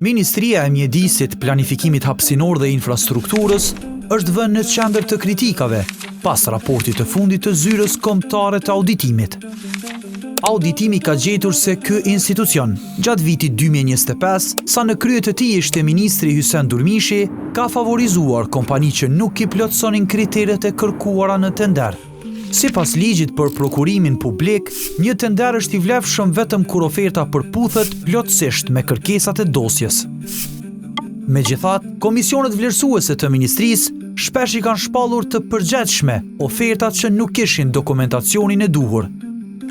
Ministria e Mjedisit, Planifikimit Hapësinor dhe Infrastrukturës është vënë në qendër të kritikave pas raportit të fundit të Zyrës Kombëtare të Auditimit. Auditimi ka gjetur se ky institucion, gjatë vitit 2025, sa në krye të tij ishte ministri Hysen Durmishi, ka favorizuar kompani që nuk i plotësonin kriteret e kërkuara në tender. Sipas ligjit për prokurimin publik, një tender është i vlefshëm vetëm kur oferta përputhet plotësisht me kërkesat e dosjes. Megjithatë, komisionet vlerësuese të ministrisë shpesh i kanë shpallur të përgjithshme ofertat që nuk kishin dokumentacionin e duhur.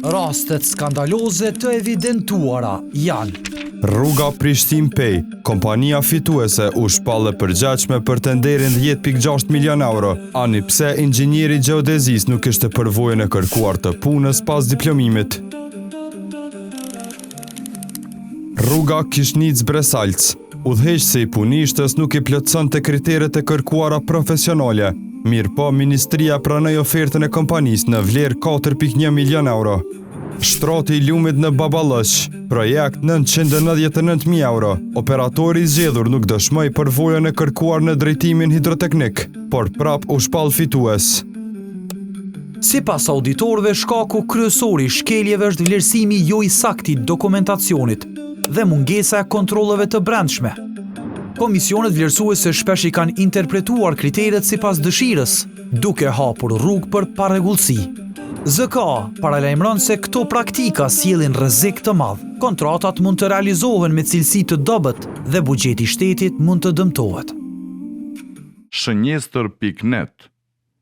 Rastet skandaloze të evidentuara janë: Rruga Prishtinë-Pej, kompania fituese u shpallë përgjithshme për tenderin 10.6 milion euro, ani pse inxhinieri gjeodezis nuk ishte përvojën e kërkuar të punës pas diplomimit. Rruga Kishnic-Bresalc, udhëheqësi i punishtës nuk i plotësonte kriteret e kërkuara profesionale, mirëpo ministria pranoi ofertën e kompanisë në vlerë 4.1 milion euro. Shtrati i lumit në Baballëq, projekt 999.000 euro. Operatori i zgjedhur nuk dëshmoi përvojën e kërkuar në drejtimin hidroteknik, por prap u shpall fitues. Sipas auditorëve, shkaku kryesor i shkeljeve është vlerësimi jo i saktë i dokumentacionit dhe mungesa e kontrolleve të brendshme. Komisionet vlerësuese shpesh i kanë interpretuar kriteret sipas dëshirës, duke hapur rrugë për parregullsi. ZK paralajmëron se këto praktika sjellin rrezik të madh. Kontratat mund të realizohen me cilësi të dobët dhe buxheti i shtetit mund të dëmtohet. Shënjestër.net